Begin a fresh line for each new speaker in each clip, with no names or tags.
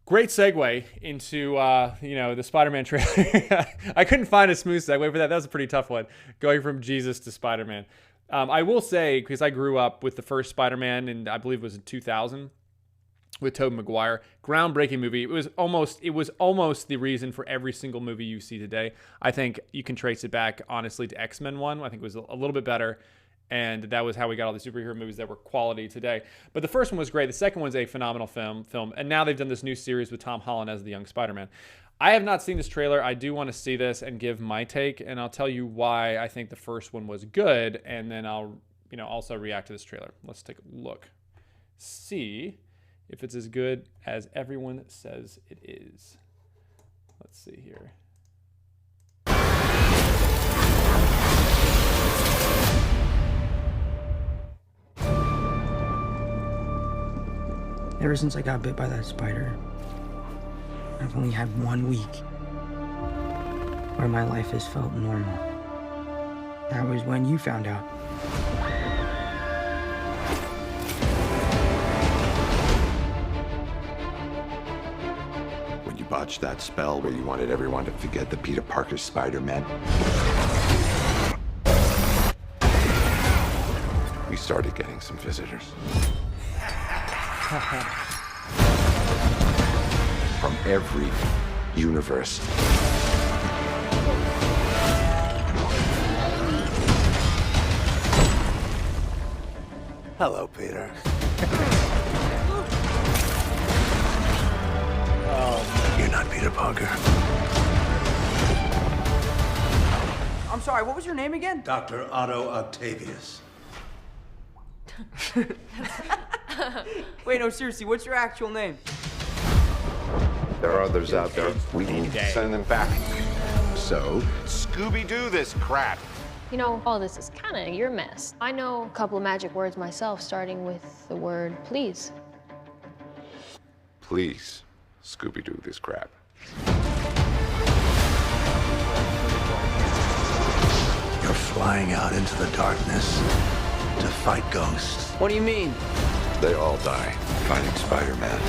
Great segue into the Spider-Man trailer. I couldn't find a smooth segue for that. That was a pretty tough one, going from Jesus to Spider-Man. I will say, because I grew up with the first Spider-Man, and I believe it was in 2000 with Tobey Maguire. Groundbreaking movie. It was almost the reason for every single movie you see today. I think you can trace it back honestly to X-Men 1. I think it was a little bit better. And that was how we got all the superhero movies that were quality today. But the first one was great. The second one's a phenomenal film. And now they've done this new series with Tom Holland as the young Spider-Man. I have not seen this trailer. I do want to see this and give my take. And I'll tell you why I think the first one was good. And then I'll also react to this trailer. Let's take a look. See if it's as good as everyone says it is. Let's see here.
Ever since I got bit by that spider, I've only had 1 week where my life has felt normal. That was when you found out.
When you botched that spell where you wanted everyone to forget the Peter Parker Spider-Man, we started getting some visitors. From every universe. Hello, Peter. You're not Peter Parker.
I'm sorry, what was your name again?
Dr. Otto Octavius.
Wait, no, seriously, what's your actual name?
There are others out there. We need to send them back. So, Scooby-Doo this crap.
You know, all this is kind of your mess. I know a couple of magic words myself, starting with the word please.
Please, Scooby-Doo this crap.
You're flying out into the darkness to fight ghosts.
What do you mean?
They all die fighting Spider-Man.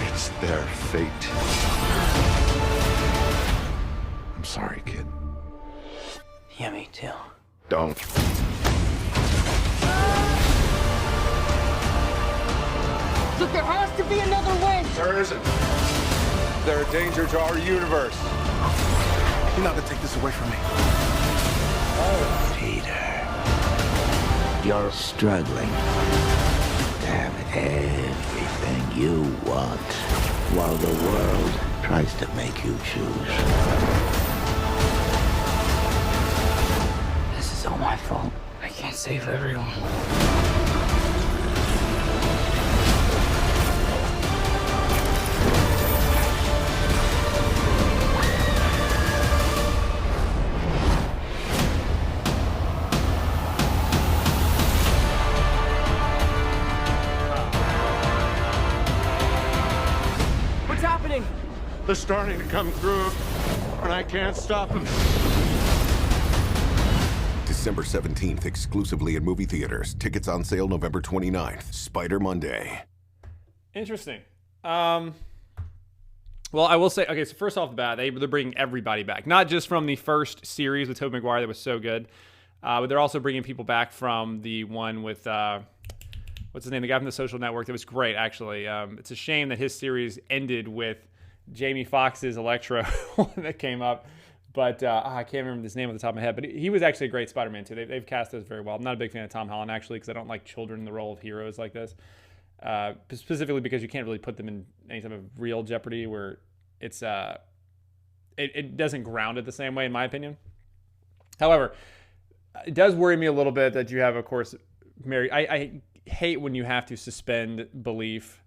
It's their fate. I'm sorry, kid.
Yeah, me too.
Don't.
Look, there has to be another way!
There isn't. They're a danger to our universe.
You're not gonna take this away from me.
Peter, you're struggling to have everything you want while the world tries to make you choose.
This is all my fault. I can't save everyone. What's happening?
They're starting to come through, and I can't stop them.
December 17th, exclusively in movie theaters. Tickets on sale November 29th. Spider Monday.
Interesting. Well, I will say, okay, so first off the bat, they're bringing everybody back. Not just from the first series with Tobey Maguire that was so good, but they're also bringing people back from the one with, what's his name? The guy from The Social Network. That was great, actually. It's a shame that his series ended with Jamie Foxx's Electro that came up. But I can't remember his name off the top of my head. But he was actually a great Spider-Man, too. They've cast those very well. I'm not a big fan of Tom Holland, actually, because I don't like children in the role of heroes like this. Specifically because you can't really put them in any type of real jeopardy where it's it doesn't ground it the same way, in my opinion. However, it does worry me a little bit that you have, of course, Mary. I hate when you have to suspend belief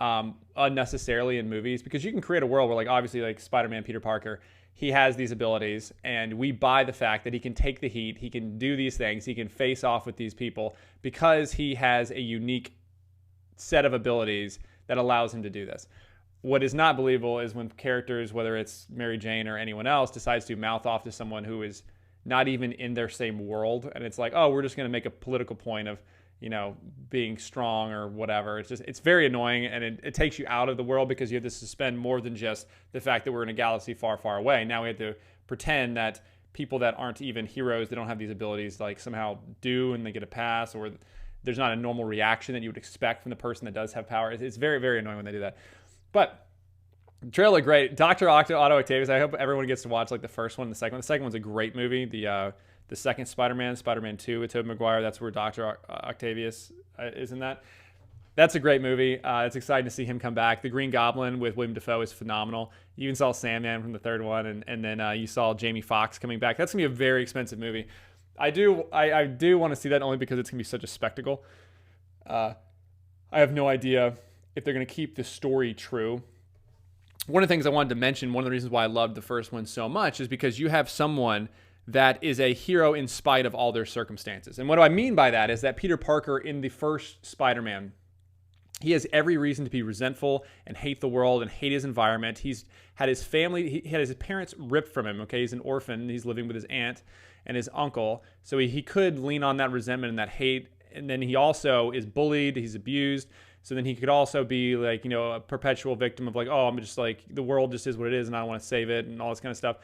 unnecessarily in movies, because you can create a world where, like, obviously, like Spider-Man, Peter Parker, he has these abilities, and we buy the fact that he can take the heat, he can do these things, he can face off with these people because he has a unique set of abilities that allows him to do this. What is not believable is when characters, whether it's Mary Jane or anyone else, decides to mouth off to someone who is not even in their same world, and it's like, oh, we're just going to make a political point of being strong or whatever. It's very annoying, and it takes you out of the world because you have to suspend more than just the fact that we're in a galaxy far, far away. Now we have to pretend that people that aren't even heroes, they don't have these abilities, like somehow do, and they get a pass, or there's not a normal reaction that you would expect from the person that does have power. It's very, very annoying when they do that. But the trailer, great. Dr. Otto Octavius, I hope everyone gets to watch like the first one and the second one. The second one's a great movie. The second Spider-Man 2 with Tobey Maguire, that's where Dr. Octavius is in that. That's a great movie. It's exciting to see him come back. The Green Goblin with William Dafoe is phenomenal. You even saw Sandman from the third one, and then you saw Jamie Foxx coming back. That's going to be a very expensive movie. I do want to see that only because it's going to be such a spectacle. I have no idea if they're going to keep the story true. One of the things I wanted to mention, one of the reasons why I loved the first one so much, is because you have someone that is a hero in spite of all their circumstances. And what do I mean by that is that Peter Parker in the first Spider-Man, he has every reason to be resentful and hate the world and hate his environment. He's had his family, he had his parents ripped from him, okay? He's an orphan. He's living with his aunt and his uncle. So he could lean on that resentment and that hate. And then he also is bullied. He's abused. So then he could also be like, a perpetual victim of like, oh, I'm just like, the world just is what it is and I don't want to save it and all this kind of stuff.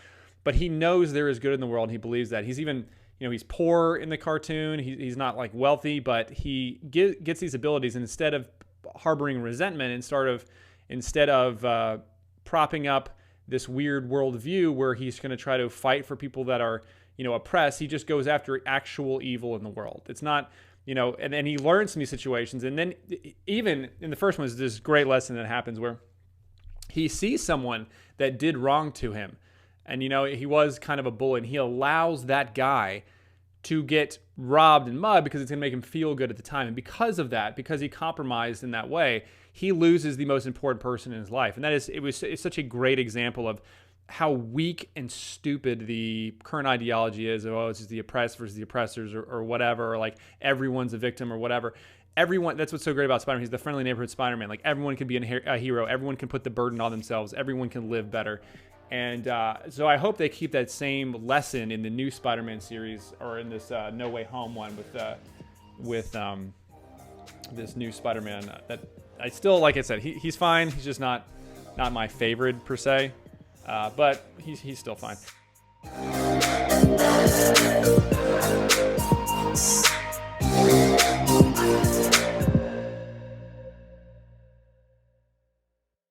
But he knows there is good in the world, and he believes that. He's even, he's poor in the cartoon. He's not like wealthy, but he gets these abilities, and instead of harboring resentment, instead of propping up this weird worldview where he's going to try to fight for people that are, oppressed, he just goes after actual evil in the world. It's not, and then he learns from these situations. And then even in the first one, there's this great lesson that happens where he sees someone that did wrong to him. And, he was kind of a bully, and he allows that guy to get robbed and mugged because it's going to make him feel good at the time. And because of that, because he compromised in that way, he loses the most important person in his life. And it's such a great example of how weak and stupid the current ideology is. Oh, it's just the oppressed versus the oppressors or whatever, or like everyone's a victim or whatever. Everyone, that's what's so great about Spider-Man. He's the friendly neighborhood Spider-Man. Like everyone can be a hero. Everyone can put the burden on themselves. Everyone can live better. And so I hope they keep that same lesson in the new Spider-Man series, or in this No Way Home one with this new Spider-Man. That I still, like I said, he's fine. He's just not my favorite per se, but he's still fine.